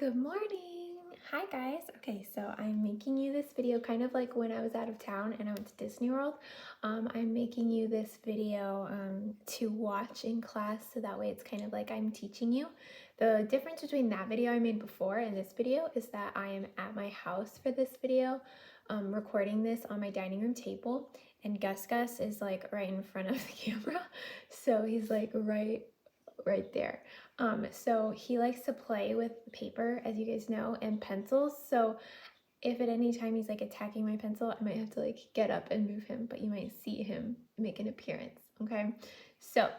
Good morning. Hi guys. Okay, so I'm making you this video kind of like when I was out of town and I went to Disney World. I'm making you this video to watch in class, so that way it's kind of like I'm teaching you. The difference between that video I made before and this video is that I am at my house for this video, recording this on my dining room table, and Gus is like right in front of the camera, so he's like right there. So he likes to play with paper, as you guys know, and pencils. So if at any time he's like attacking my pencil, I might have to like get up and move him, but you might see him make an appearance, okay? So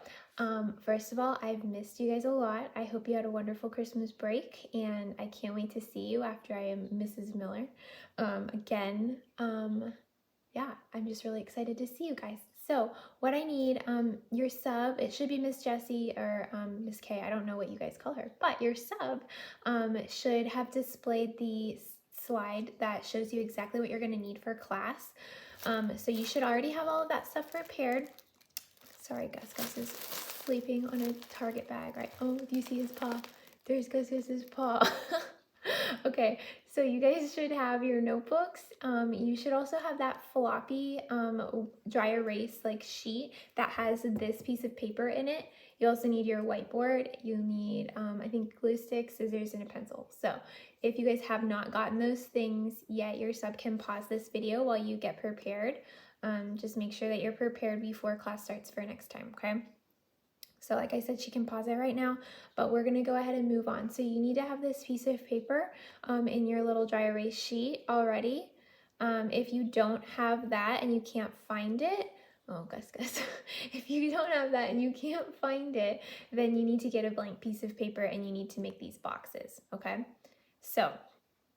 first of all, I've missed you guys a lot. I hope you had a wonderful Christmas break, and I can't wait to see you after I am Mrs. Miller. Yeah, I'm just really excited to see you guys. So what I need, your sub, it should be Miss Jessie or Miss K, I don't know what you guys call her, but your sub should have displayed the slide that shows you exactly what you're gonna need for class. So you should already have all of that stuff prepared. Sorry, Gus is sleeping on a Target bag, right? Oh, do you see his paw? There's Gus's paw. Okay, so you guys should have your notebooks. You should also have that floppy dry erase like sheet that has this piece of paper in it. You also need your whiteboard. You need, I think, glue sticks, scissors, and a pencil. So if you guys have not gotten those things yet, your sub can pause this video while you get prepared. Just make sure that you're prepared before class starts for next time, okay? So like I said, she can pause it right now, but we're gonna go ahead and move on. So you need to have this piece of paper in your little dry erase sheet already. If you don't have that and you can't find it, oh, Gus, if you don't have that and you can't find it, then you need to get a blank piece of paper and you need to make these boxes, okay? So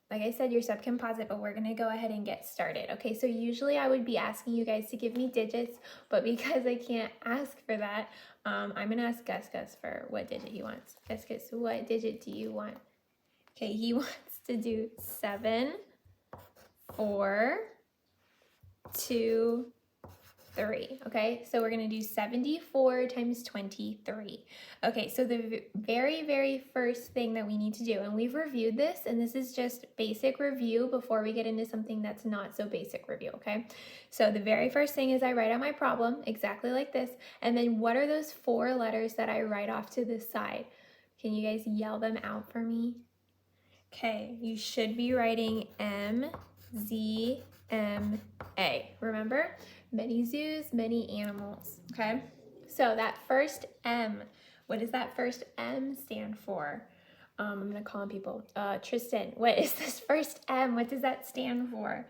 like I said, your sub can pause it, but we're gonna go ahead and get started. Okay, so usually I would be asking you guys to give me digits, but because I can't ask for that, I'm gonna ask Gus for what digit he wants. Gus, what digit do you want? Okay, he wants to do 7, 4, 2, 3. Okay, so we're gonna do 74 times 23. Okay, so the very first thing that we need to do, and we've reviewed this, and this is just basic review before we get into something that's not so basic review, okay? So the very first thing is I write out my problem exactly like this, and then what are those 4 letters that I write off to the side? Can you guys yell them out for me? Okay, you should be writing M-Z-M-A. Remember? Many zoos, many animals, okay? So that first M, what does that first M stand for? I'm gonna call on people. Tristan, what is this first M? What does that stand for?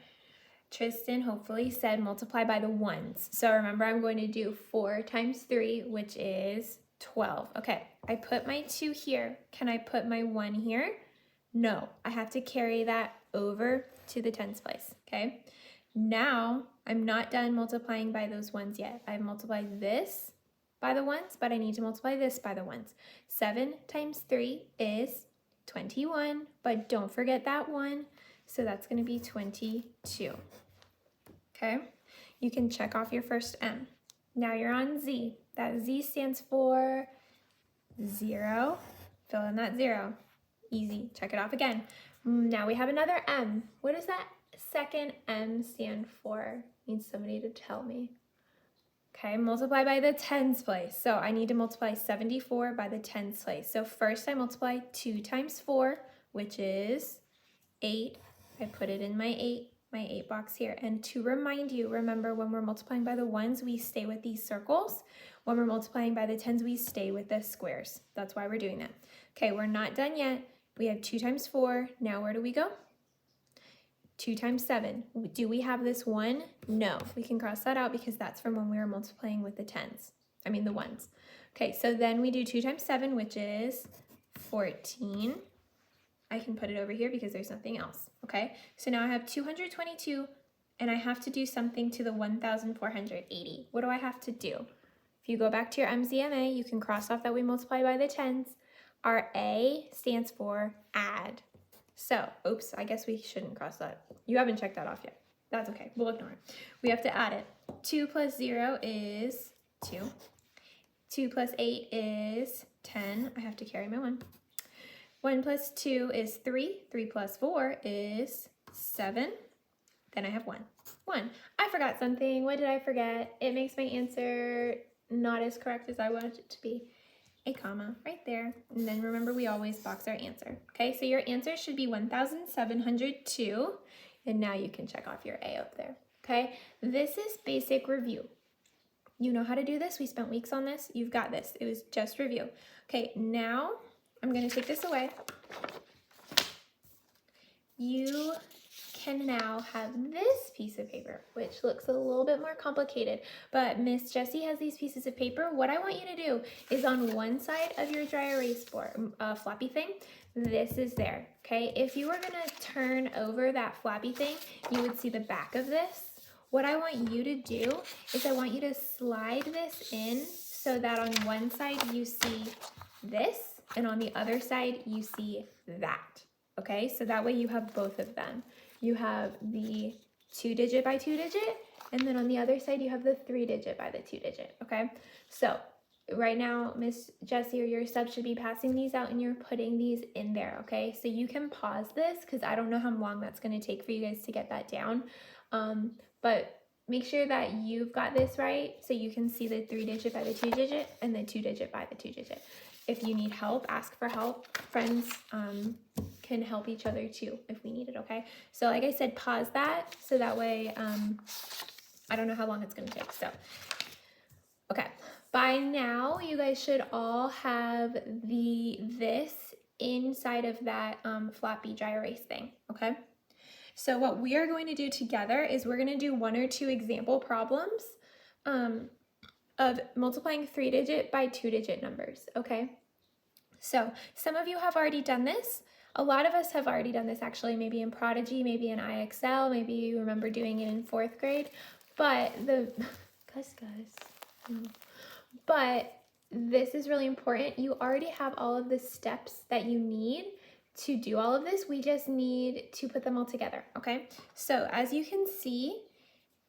Tristan hopefully said multiply by the ones. So remember, I'm going to do 4 times 3, which is 12. Okay, I put my 2 here. Can I put my 1 here? No, I have to carry that over to the tens place, okay? Now, I'm not done multiplying by those ones yet. I've multiplied this by the ones, but I need to multiply this by the ones. 7 times 3 is 21, but don't forget that 1, so that's gonna be 22, okay? You can check off your first M. Now you're on Z. That Z stands for 0. Fill in that 0. Easy, check it off again. Now we have another M. What does that second M stand for? Need somebody to tell me. Okay, multiply by the tens place. So I need to multiply 74 by the tens place. So first I multiply 2 times 4, which is 8. I put it in my 8 box here. And to remind you, remember when we're multiplying by the ones, we stay with these circles. When we're multiplying by the tens, we stay with the squares. That's why we're doing that. Okay, we're not done yet. We have 2 times 4. Now where do we go? 2 times 7. Do we have this 1? No. We can cross that out because that's from when we were multiplying with the tens. I mean the ones. Okay, so then we do 2 times 7, which is 14. I can put it over here because there's nothing else. Okay, so now I have 222, and I have to do something to the 1,480. What do I have to do? If you go back to your MZMA, you can cross off that we multiply by the tens. Our A stands for add. So, oops, I guess we shouldn't cross that. You haven't checked that off yet. That's okay, we'll ignore it. We have to add it. 2 plus 0 is 2. 2 plus 8 is 10. I have to carry my 1. 1 plus 2 is 3. 3 plus 4 is 7. Then I have 1. 1. I forgot something. What did I forget? It makes my answer not as correct as I want it to be. A comma right there. And then remember, we always box our answer. Okay, so your answer should be 1,702. And now you can check off your A up there. Okay, this is basic review. You know how to do this. We spent weeks on this. You've got this. It was just review. Okay, now I'm going to take this away. You can now have this piece of paper, which looks a little bit more complicated, but Miss Jessie has these pieces of paper. What I want you to do is on one side of your dry erase board, floppy thing, this is there, okay? If you were gonna turn over that floppy thing, you would see the back of this. What I want you to do is I want you to slide this in so that on one side you see this, and on the other side you see that, okay? So that way you have both of them. You have the 2-digit by 2-digit, and then on the other side you have the 3-digit by the 2-digit, okay? So right now, Miss Jessie or your sub should be passing these out and you're putting these in there, okay? So you can pause this because I don't know how long that's going to take for you guys to get that down, but make sure that you've got this right so you can see the 3-digit by the 2-digit and the 2-digit by the 2-digit. If you need help, ask for help. Friends can help each other too if we need it, okay? So like I said, pause that so that way, I don't know how long it's gonna take, so. Okay, by now you guys should all have this inside of that floppy dry erase thing, okay? So what we are going to do together is we're gonna do 1 or 2 example problems of multiplying 3-digit by 2-digit numbers, okay? So some of you have already done this. A lot of us have already done this actually, maybe in Prodigy, maybe in IXL, maybe you remember doing it in 4th grade, but but this is really important. You already have all of the steps that you need to do all of this. We just need to put them all together, okay? So as you can see,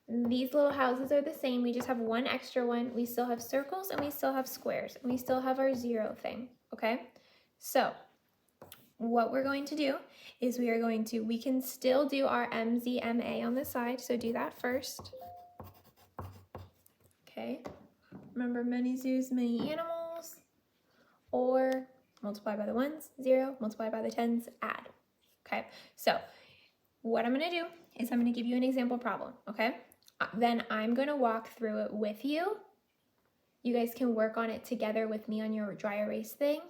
these little houses are the same. We just have one extra one. We still have circles and we still have squares and we still have our 0 thing, okay? So what we're going to do is we can still do our MZMA on the side. So do that first. Okay. Remember, many zoos, many animals, or multiply by the 1s, 0, multiply by the 10s, add. Okay. So what I'm going to do is I'm going to give you an example problem. Okay. Then I'm going to walk through it with you. You guys can work on it together with me on your dry erase thing.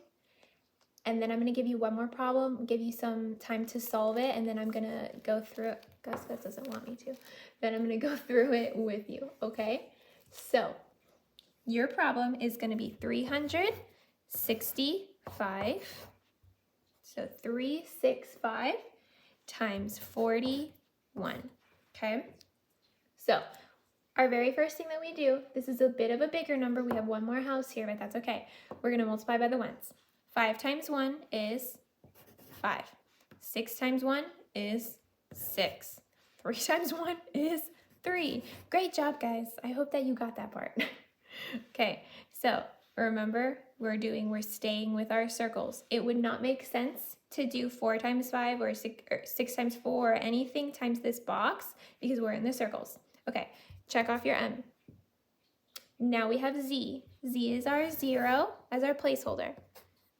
And then I'm going to give you one more problem, give you some time to solve it, and then I'm going to go through it. Gus doesn't want me to. Then I'm going to go through it with you, okay? So your problem is going to be 365. So 365 times 41, okay? So our very first thing that we do, this is a bit of a bigger number. We have one more house here, but that's okay. We're going to multiply by the 1s. 5 times 1 is 5. 6 times 1 is 6. 3 times 1 is 3. Great job, guys. I hope that you got that part. Okay, so remember, we're staying with our circles. It would not make sense to do 4 times 5 or 6 times 4 or anything times this box because we're in the circles. Okay, check off your M. Now we have Z. Z is our 0 as our placeholder.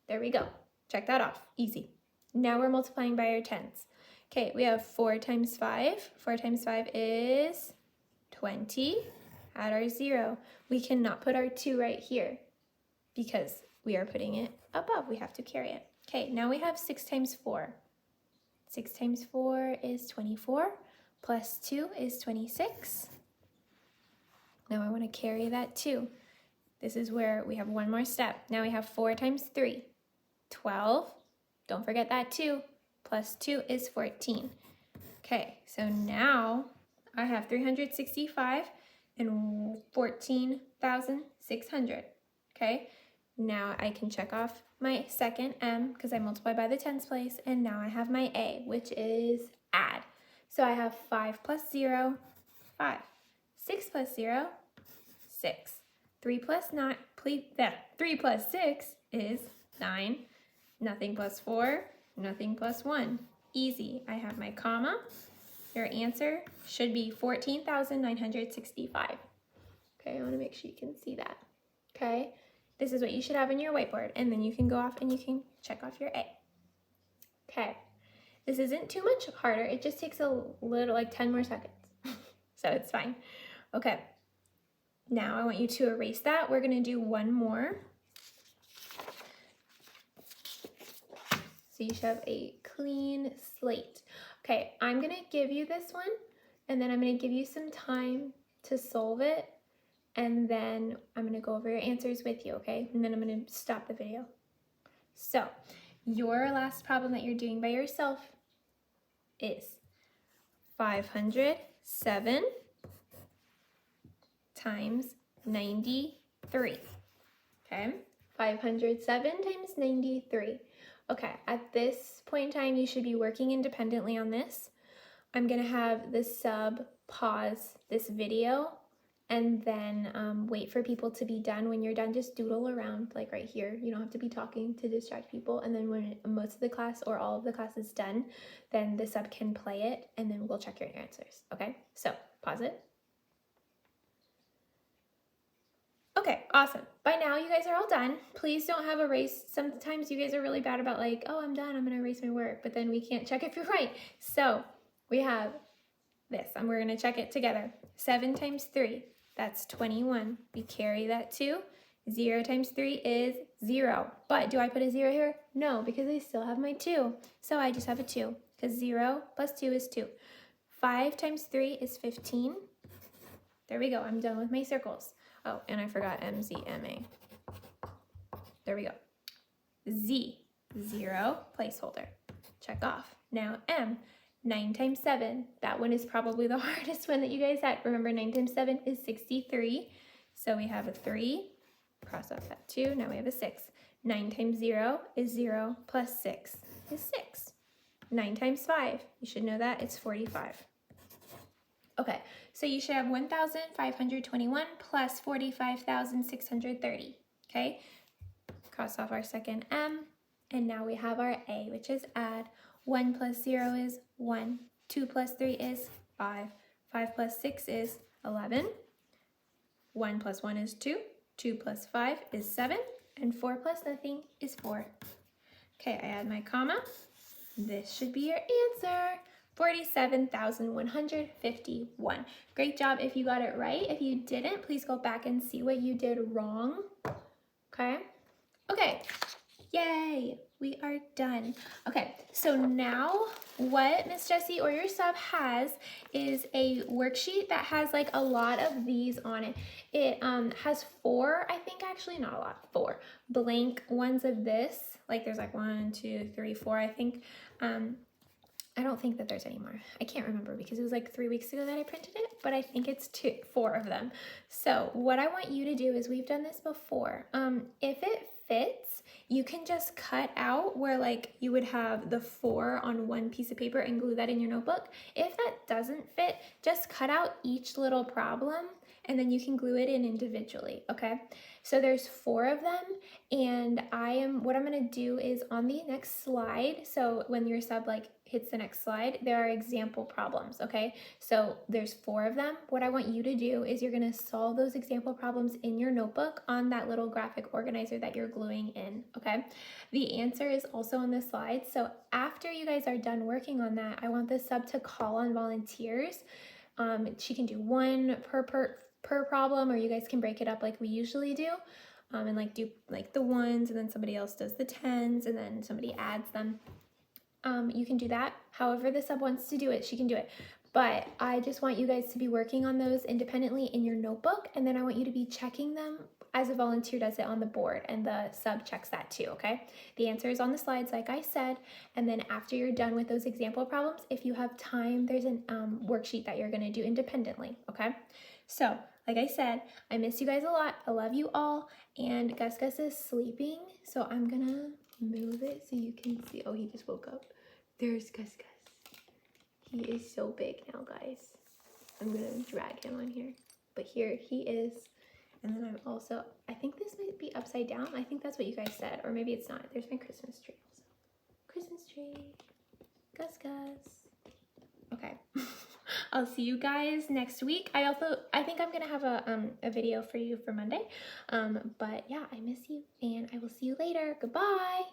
There we go. Check that off. Easy. Now we're multiplying by our 10s. Okay, we have 4 times 5. 4 times 5 is 20. Add our 0. We cannot put our 2 right here because we are putting it above. We have to carry it. Okay, now we have 6 times 4. 6 times 4 is 24. Plus 2 is 26. Now I want to carry that 2. This is where we have one more step. Now we have 4 times 3. 12, don't forget that 2, plus 2 is 14. Okay, so now I have 365 and 14,600. Okay, now I can check off my second M because I multiply by the tens place, and now I have my A, which is add. So I have 5 plus 0, 5. 6 plus 0, 6. 3 plus 6 is 9. Nothing plus 4, nothing plus 1. Easy. I have my comma. Your answer should be 14,965. Okay, I want to make sure you can see that. Okay, this is what you should have in your whiteboard, and then you can go off and you can check off your A. Okay, this isn't too much harder. It just takes a little, like 10 more seconds. So it's fine. Okay, now I want you to erase that. We're gonna do one more. So you should have a clean slate. Okay, I'm gonna give you this one, and then I'm gonna give you some time to solve it, and then I'm gonna go over your answers with you, okay? And then I'm gonna stop the video. So, your last problem that you're doing by yourself is 507 times 93, okay? 507 times 93. Okay, at this point in time, you should be working independently on this. I'm gonna have the sub pause this video and then wait for people to be done. When you're done, just doodle around like right here. You don't have to be talking to distract people. And then when most of the class or all of the class is done, then the sub can play it and then we'll check your answers, okay? So pause it. Okay, awesome. By now you guys are all done. Please don't have erase. Sometimes you guys are really bad about like, oh, I'm done, I'm gonna erase my work, but then we can't check if you're right. So we have this, and we're gonna check it together. 7 times 3, that's 21. We carry that 2. 0 times 3 is 0. But do I put a 0 here? No, because I still have my 2. So I just have a 2, because 0 plus 2 is 2. 5 times 3 is 15. There we go, I'm done with my circles. Oh, and I forgot MZMA. There we go. Z, 0, placeholder. Check off. Now M, 9 times 7. That one is probably the hardest one that you guys had. Remember, 9 times 7 is 63. So we have a 3. Cross off that 2. Now we have a 6. 9 times 0 is 0 plus 6 is 6. 9 times 5. You should know that. It's 45. Okay, so you should have 1,521 plus 45,630, okay? Cross off our second M, and now we have our A, which is add. 1 plus 0 is 1, 2 plus 3 is 5, 5 plus 6 is 11, 1 plus 1 is 2, 2 plus 5 is 7, and 4 plus nothing is 4. Okay, I add my comma. This should be your answer. 47,151. Great job if you got it right. If you didn't, please go back and see what you did wrong. Okay? Okay. Yay! We are done. Okay, so now what Miss Jessie or your sub has is a worksheet that has like a lot of these on it. It has 4, I think, actually not a lot, 4 blank ones of this. Like there's like 1, 2, 3, 4, I think. I don't think that there's any more. I can't remember because it was like 3 weeks ago that I printed it, but I think it's 4 of them. So what I want you to do is, we've done this before. If it fits, you can just cut out where like you would have the 4 on one piece of paper and glue that in your notebook. If that doesn't fit, just cut out each little problem and then you can glue it in individually, okay? So there's 4 of them, and what I'm gonna do is on the next slide, so when your sub like hits the next slide, there are example problems, okay? So there's 4 of them. What I want you to do is you're gonna solve those example problems in your notebook on that little graphic organizer that you're gluing in, okay? The answer is also on the slide. So after you guys are done working on that, I want the sub to call on volunteers. She can do 1 per problem, or you guys can break it up like we usually do, and like do like the 1s, and then somebody else does the 10s, and then somebody adds them. You can do that. However the sub wants to do it, she can do it. But I just want you guys to be working on those independently in your notebook, and then I want you to be checking them as a volunteer does it on the board, and the sub checks that too, okay? The answer is on the slides, like I said, and then after you're done with those example problems, if you have time, there's a worksheet that you're gonna do independently, okay? So, like I said, I miss you guys a lot. I love you all, and Gus Gus is sleeping, so I'm gonna move it so you can see. Oh, he just woke up. There's Gus Gus. He is so big now, guys. I'm gonna drag him on here, but here he is. And then I'm also, I think this might be upside down. I think that's what you guys said, or maybe it's not. There's my Christmas tree also. Christmas tree. Gus Gus. Okay. I'll see you guys next week. I think I'm gonna have a video for you for Monday. But yeah, I miss you and I will see you later. Goodbye.